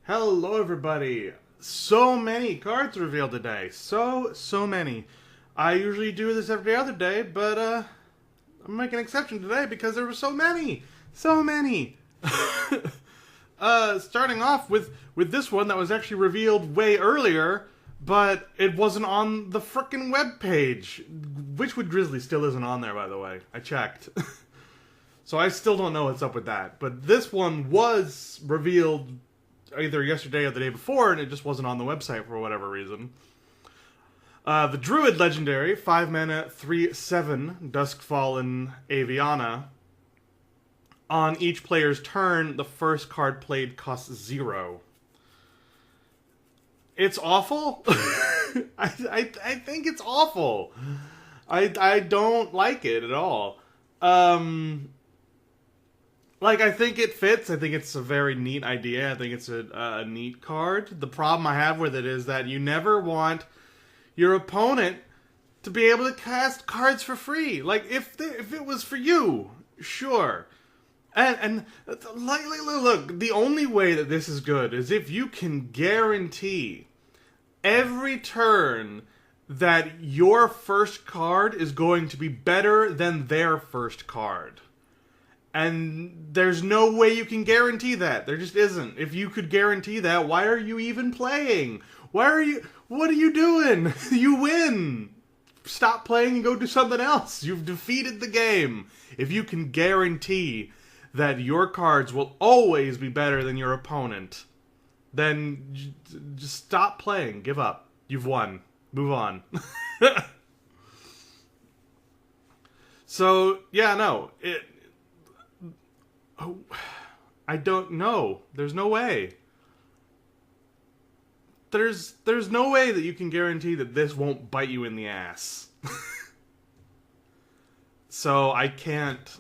Hello everybody! So many cards revealed today. So many. I usually do this every other day, but I'm making an exception today because there were so many! So many! Starting off with this one that was actually revealed way earlier, but it wasn't on the frickin' webpage. Witchwood Grizzly still isn't on there, by the way. I checked. So I still don't know what's up with that. But this one was revealed either yesterday or the day before, and it just wasn't on the website for whatever reason. The Druid Legendary, 5 mana, 3/7, Duskfallen Aviana. On each player's turn, the first card played costs 0. It's awful. I think it's awful. I don't like it at all. Like, I think it fits. I think it's a very neat idea. I think it's a neat card. The problem I have with it is that you never want your opponent to be able to cast cards for free. Like, if it was for you, sure. And look, the only way that this is good is if you can guarantee every turn that your first card is going to be better than their first card. And there's no way you can guarantee that. There just isn't. If you could guarantee that, why are you even playing? What are you doing? You win. Stop playing and go do something else. You've defeated the game. If you can guarantee that your cards will always be better than your opponent, then just stop playing. Give up. You've won. Move on. So, yeah, no. I don't know. There's no way. There's no way that you can guarantee that this won't bite you in the ass. So I can't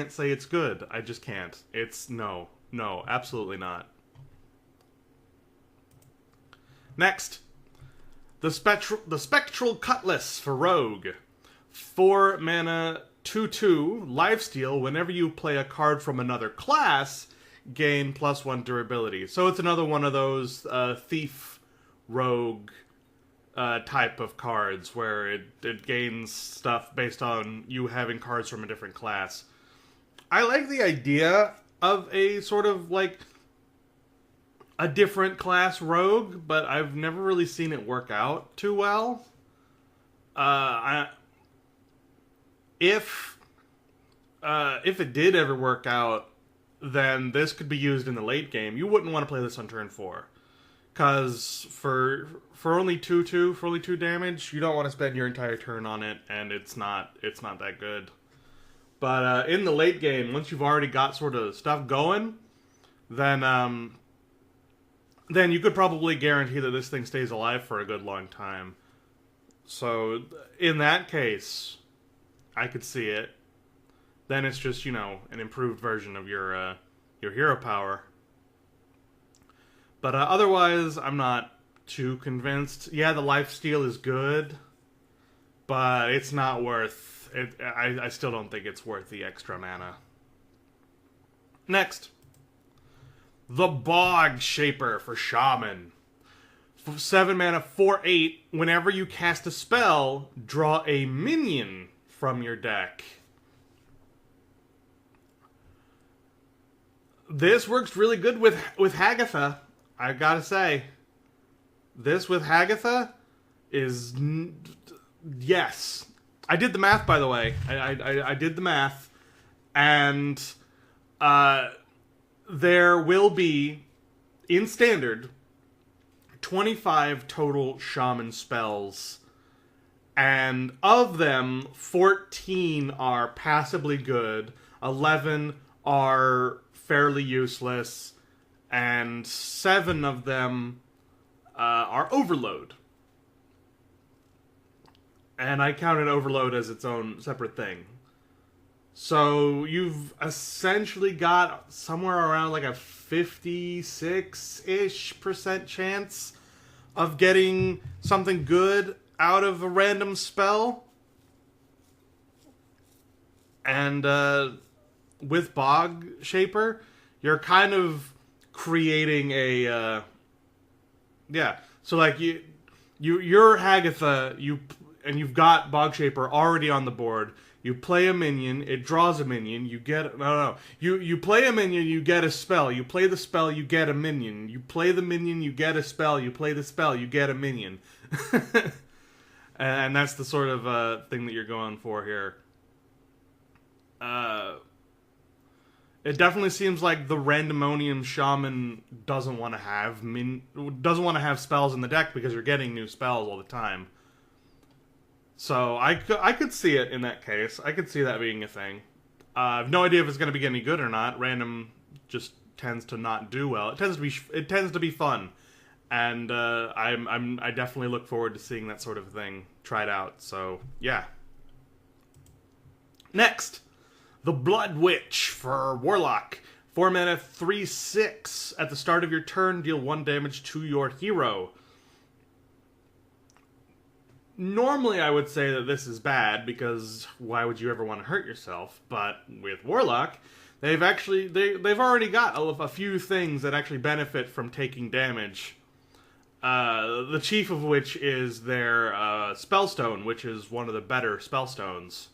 say it's good. I just can't. It's no, absolutely not. Next, the Spectral Cutlass for Rogue. 4 mana, 2/2, lifesteal. Whenever you play a card from another class, gain +1 durability. So it's another one of those thief rogue type of cards where it gains stuff based on you having cards from a different class. I like the idea of a sort of like a different class rogue, but I've never really seen it work out too well. If it did ever work out, then this could be used in the late game. You wouldn't want to play this on turn 4. Because for only 2/2, for only 2 damage, you don't want to spend your entire turn on it, and it's not that good. But in the late game, once you've already got sort of stuff going, then you could probably guarantee that this thing stays alive for a good long time. So in that case, I could see it. Then it's just, an improved version of your hero power. But otherwise, I'm not too convinced. Yeah, the lifesteal is good, but it's not worth it. I still don't think it's worth the extra mana. Next, the Bog Shaper for Shaman. 7 mana, 4/8. Whenever you cast a spell, draw a minion from your deck. This works really good with Hagatha. I gotta say, this with Hagatha is yes. I did the math, by the way. I did the math, and there will be in standard 25 total shaman spells. And of them, 14 are passably good, 11 are fairly useless, and 7 of them are overload. And I counted overload as its own separate thing. So you've essentially got somewhere around like a 56-ish% chance of getting something good out of a random spell. And with Bog Shaper, you're kind of creating a yeah. So like you're Hagatha, and you've got Bog Shaper already on the board. You play a minion, it draws a minion, you get... No. You play a minion, you get a spell. You play the spell, you get a minion. You play the minion, you get a spell. You play the spell, you get a minion. And that's the sort of thing that you're going for here. It definitely seems like the Randomonium Shaman doesn't want to have spells in the deck because you're getting new spells all the time. So I could see it in that case. I could see that being a thing. I have no idea if it's going to be any good or not. Random just tends to not do well. It tends to be fun, and I definitely look forward to seeing that sort of thing tried out. So yeah. Next, the Blood Witch for Warlock. 4 mana, 3/6. At the start of your turn, deal 1 damage to your hero. Normally, I would say that this is bad, because why would you ever want to hurt yourself? But with Warlock, they've already got a few things that actually benefit from taking damage. The chief of which is their Spellstone, which is one of the better Spellstones.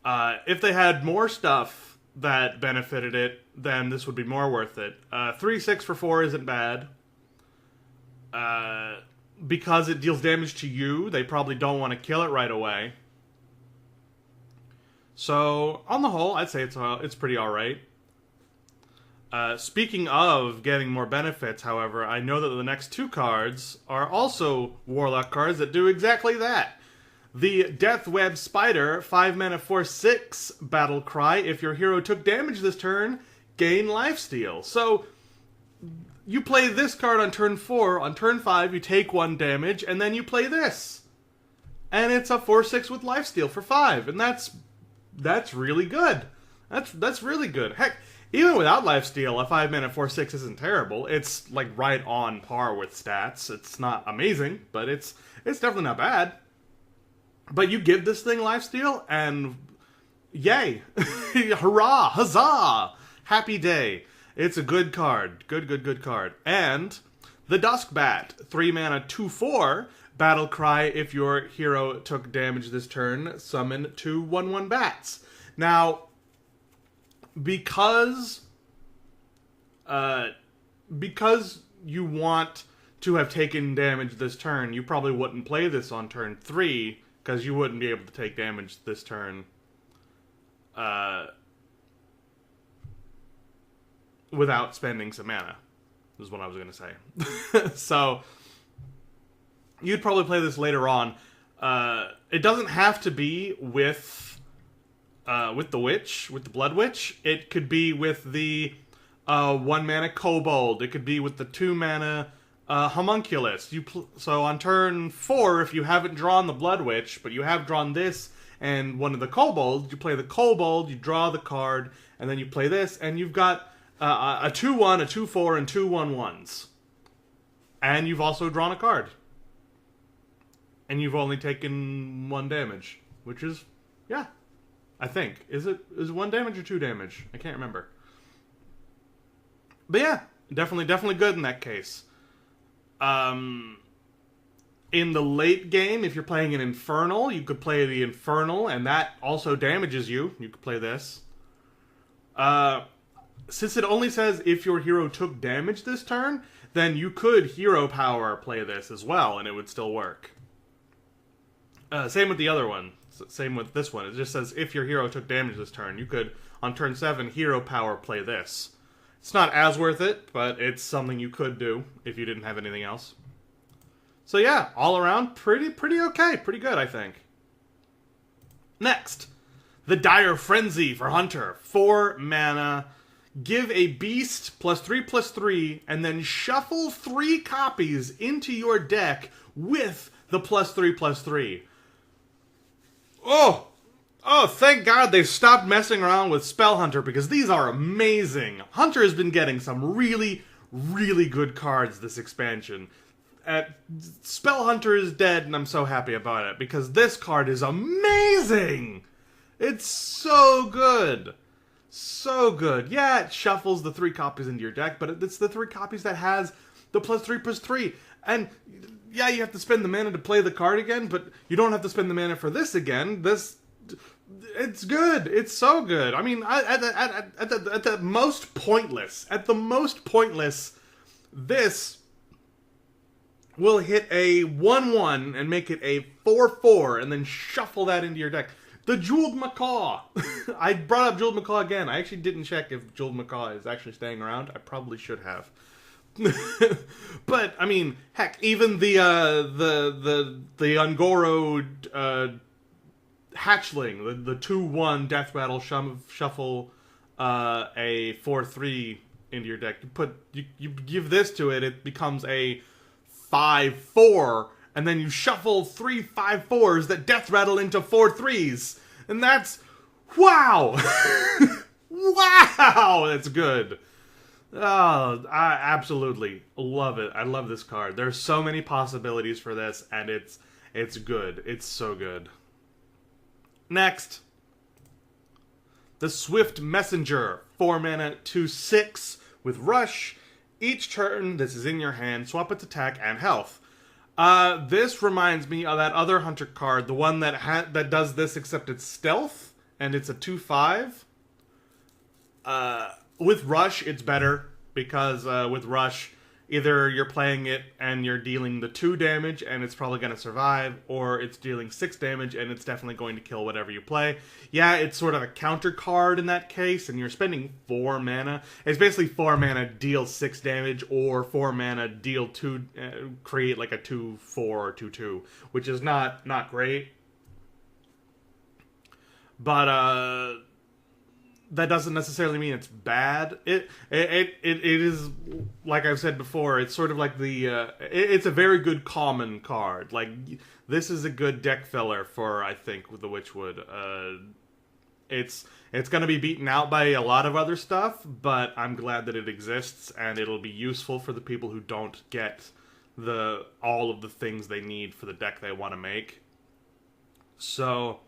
If they had more stuff that benefited it, then this would be more worth it. 3/6 for 4 isn't bad. Because it deals damage to you, they probably don't want to kill it right away. So, on the whole, I'd say it's pretty alright. Speaking of getting more benefits, however, I know that the next 2 cards are also Warlock cards that do exactly that. The Deathweb Spider, 5 mana, 4/6 Battle Cry. If your hero took damage this turn, gain lifesteal. So, you play this card on turn 4, on turn 5 you take 1 damage, and then you play this. And it's a 4/6 with lifesteal for 5, and that's really good. That's really good. Heck, even without lifesteal, a 5 mana 4/6 isn't terrible. It's like right on par with stats. It's not amazing, but it's definitely not bad. But you give this thing lifesteal, and yay. Hurrah! Huzzah! Happy day. It's a good card. Good card. And the Dusk Bat, 3 mana, 2/4, Battle Cry. If your hero took damage this turn, summon 2 1/1 bats. Now, because you want to have taken damage this turn, you probably wouldn't play this on turn 3, because you wouldn't be able to take damage this turn. Without spending some mana, is what I was going to say. So, you'd probably play this later on. It doesn't have to be with the Witch, with the Blood Witch. It could be with the 1 mana Kobold. It could be with the 2 mana Homunculus. So on turn 4, if you haven't drawn the Blood Witch, but you have drawn this and one of the Kobolds, you play the Kobold, you draw the card, and then you play this, and you've got a 2/1, a 2/4, and 2 1/1s. And you've also drawn a card. And you've only taken 1 damage, which is, yeah, I think. Is it 1 damage or 2 damage? I can't remember. But yeah, definitely good in that case. In the late game, if you're playing an Infernal, you could play the Infernal, and that also damages you. You could play this. Since it only says if your hero took damage this turn, then you could Hero Power play this as well, and it would still work. Same with the other one. Same with this one. It just says if your hero took damage this turn, you could, on turn 7, Hero Power play this. It's not as worth it, but it's something you could do if you didn't have anything else. So yeah, all around, pretty okay. Pretty good, I think. Next, the Dire Frenzy for Hunter. 4 mana. Give a beast +3/+3, and then shuffle 3 copies into your deck with the +3/+3. Oh, thank God they stopped messing around with Spell Hunter, because these are amazing. Hunter has been getting some really good cards this expansion. Spell Hunter is dead, and I'm so happy about it, because this card is amazing! It's so good! So good. Yeah, it shuffles the 3 copies into your deck, but it's the 3 copies that has the +3/+3. And yeah, you have to spend the mana to play the card again, but you don't have to spend the mana for this again. It's good. It's so good. I mean, at the most pointless, this will hit a 1/1 and make it a 4/4, and then shuffle that into your deck. The Jeweled Macaw. I brought up Jeweled Macaw again. I actually didn't check if Jeweled Macaw is actually staying around. I probably should have. But I mean, heck, even the Ungoro Hatchling, the 2/1 Death Rattle shuffle a 4/3 into your deck. You give this to it, it becomes a 5/4, and then you shuffle 3 5/4s that death rattle into 4/3s, and that's wow, wow, that's good. Oh, I absolutely love it. I love this card. There's so many possibilities for this, and it's good. It's so good. Next, the Swift Messenger, 4 mana, 2/6 with Rush. Each turn this is in your hand, swap its attack and health. This reminds me of that other Hunter card, the one that does this except it's stealth, and it's a 2/5. With Rush, it's better, because with Rush, either you're playing it and you're dealing the 2 damage and it's probably going to survive, or it's dealing 6 damage and it's definitely going to kill whatever you play. Yeah, it's sort of a counter card in that case, and you're spending 4 mana. It's basically 4 mana, deal 6 damage, or 4 mana, deal 2, create like a 2/4 or 2/2, which is not great. But, that doesn't necessarily mean it's bad. It is, like I've said before, it's sort of like it's a very good common card. Like, this is a good deck filler for, I think, with the Witchwood. It's going to be beaten out by a lot of other stuff, but I'm glad that it exists, and it'll be useful for the people who don't get all of the things they need for the deck they want to make. So,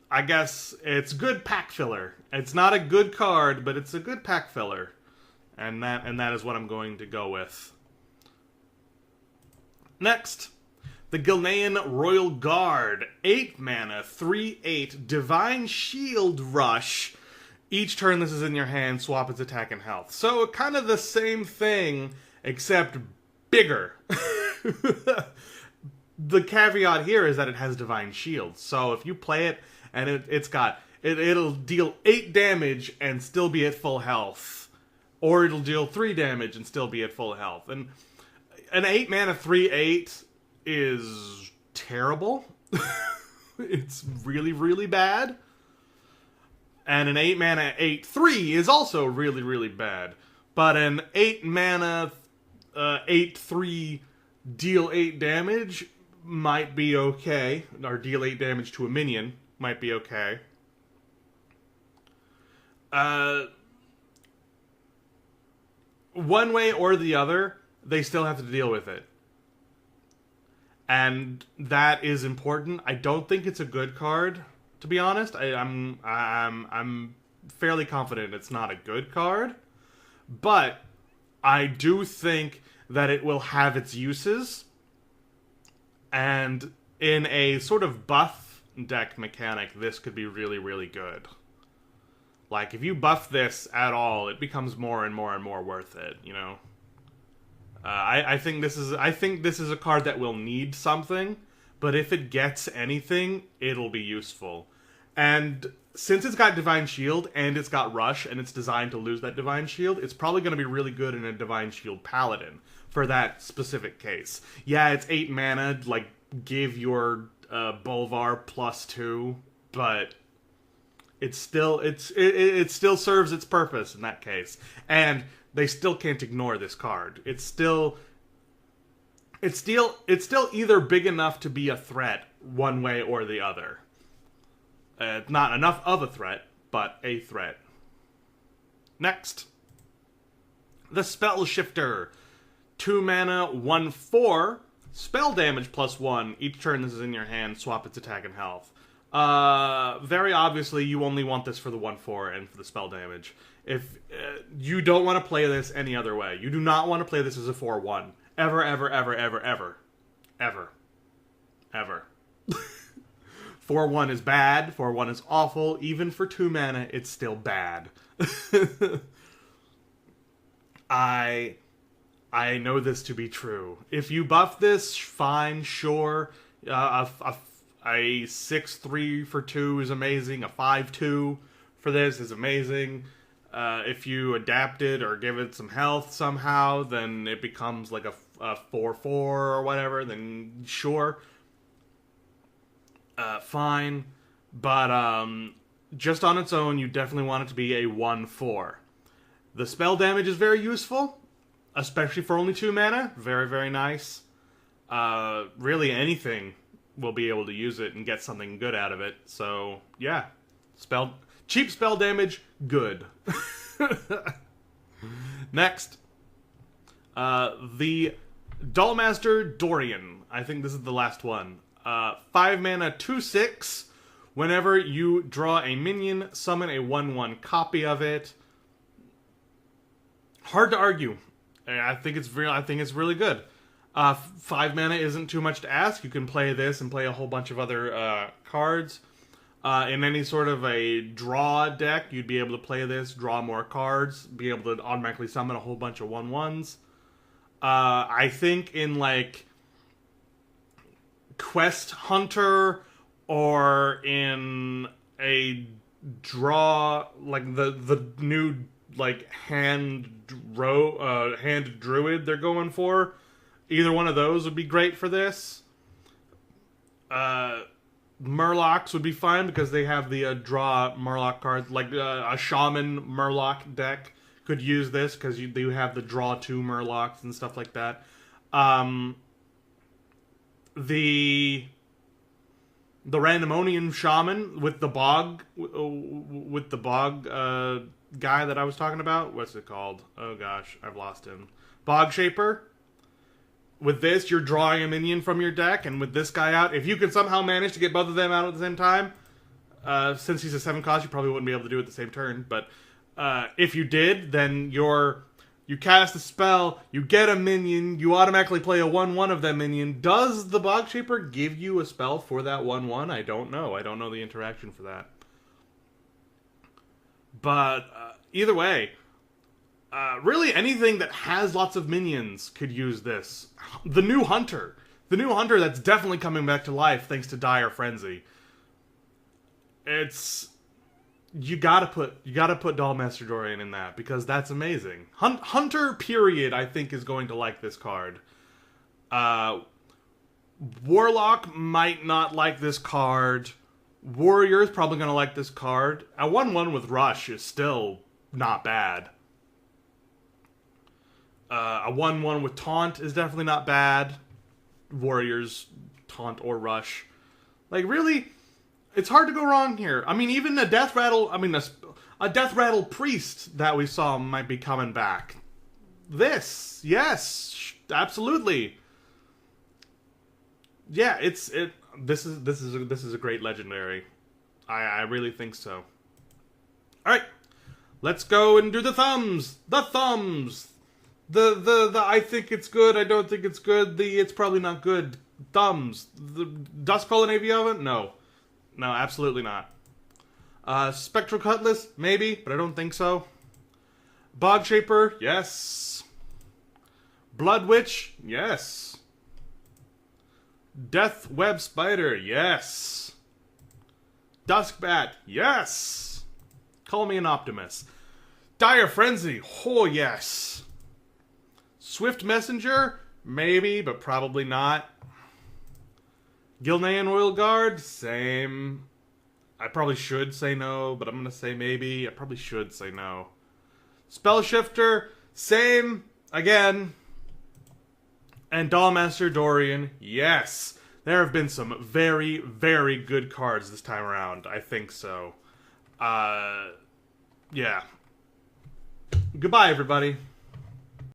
I guess it's good pack filler. It's not a good card, but it's a good pack filler. And that is what I'm going to go with. Next, the Gilnean Royal Guard, 8 mana, 3/8, Divine Shield Rush. Each turn this is in your hand, swap its attack and health. So kind of the same thing, except bigger. The caveat here is that it has Divine Shield. So if you play it, and it'll deal 8 damage and still be at full health. Or it'll deal 3 damage and still be at full health. And an 8 mana 3/8 is terrible. It's really, really bad. And an 8 mana 8/3 is also really, really bad. But an 8 mana 8/3 deal 8 damage might be okay. Or deal 8 damage to a minion might be okay. One way or the other, they still have to deal with it. And that is important. I don't think it's a good card, to be honest. I'm fairly confident it's not a good card. But I do think that it will have its uses. And in a sort of buff deck mechanic, this could be really, really good. Like, if you buff this at all, it becomes more and more and more worth it, you know? I think this is a card that will need something, but if it gets anything, it'll be useful. And since it's got Divine Shield, and it's got Rush, and it's designed to lose that Divine Shield, it's probably going to be really good in a Divine Shield Paladin for that specific case. Yeah, it's 8 mana, like, give your Bolvar +2, but it still serves its purpose in that case, and they still can't ignore this card. It's still either big enough to be a threat one way or the other. Not enough of a threat, but a threat. Next, the Spell Shifter, 2 mana 1/4. Spell damage +1. Each turn this is in your hand, swap its attack and health. very obviously you only want this for the 1/4 and for the spell damage. If you don't want to play this any other way. You do not want to play this as a 4/1. Ever, ever, ever, ever, ever. Ever. Ever. 4/1 is bad. 4/1 is awful. Even for 2 mana, it's still bad. I know this to be true. If you buff this, fine, sure. A 6/3 for 2 is amazing. A 5/2 for this is amazing. If you adapt it or give it some health somehow, then it becomes like a 4/4 or whatever, then sure. Fine. But just on its own, you definitely want it to be a 1/4. The spell damage is very useful, especially for only 2 mana. Very, very nice. Really anything will be able to use it and get something good out of it. So, yeah. Cheap spell damage, good. Next. The Dullmaster Dorian. I think this is the last one. 5 mana, 2/6. Whenever you draw a minion, summon a 1/1 copy of it. Hard to argue. I think it's really good. 5 mana isn't too much to ask. You can play this and play a whole bunch of other cards. In any sort of a draw deck, you'd be able to play this, draw more cards, be able to automatically summon a whole bunch of 1/1s. I think in like Quest Hunter or in a draw like the new like hand druid they're going for, either one of those would be great for this. Murlocs would be fine because they have the draw Murloc cards. Like a Shaman Murloc deck could use this because you have the draw 2 Murlocs and stuff like that. The Randomonian Shaman with the Bog guy that I was talking about. What's it called? Oh gosh, I've lost him. Bog Shaper. With this, you're drawing a minion from your deck, and with this guy out, if you can somehow manage to get both of them out at the same time, since he's a 7 cost, you probably wouldn't be able to do it the same turn, but if you did, then you cast a spell, you get a minion, you automatically play a 1/1 of that minion. Does the Bog Shaper give you a spell for that 1/1? I don't know. I don't know the interaction for that. But either way, really anything that has lots of minions could use this. The new Hunter that's definitely coming back to life thanks to Dire Frenzy. You gotta put Dullmaster Dorian in that because that's amazing. Hunter period I think is going to like this card. Warlock might not like this card. Warrior is probably going to like this card. A 1/1 with Rush is still not bad. A 1/1 with Taunt is definitely not bad. Warriors, Taunt, or Rush. Like, really, it's hard to go wrong here. I mean, even a Death Rattle Priest that we saw might be coming back. This, yes, absolutely. Yeah, this is a great legendary. I really think so. All right, let's go and do the thumbs. The thumbs. The I think it's good. I don't think it's good. It's probably not good. Thumbs. The Dustcall and Aviana? No, absolutely not. Spectral Cutlass, maybe, but I don't think so. Bog Shaper, yes. Blood Witch, yes. Death Web Spider, yes. Dusk Bat, yes. Call me an optimist. Dire Frenzy, oh yes. Swift Messenger, maybe, but probably not. Gilnean Royal Guard, same. I probably should say no, but I'm going to say maybe. I probably should say no. Spell Shifter, same, again. And Dullmaster Dorian, yes. There have been some very, very good cards this time around. I think so. Yeah. Goodbye, everybody.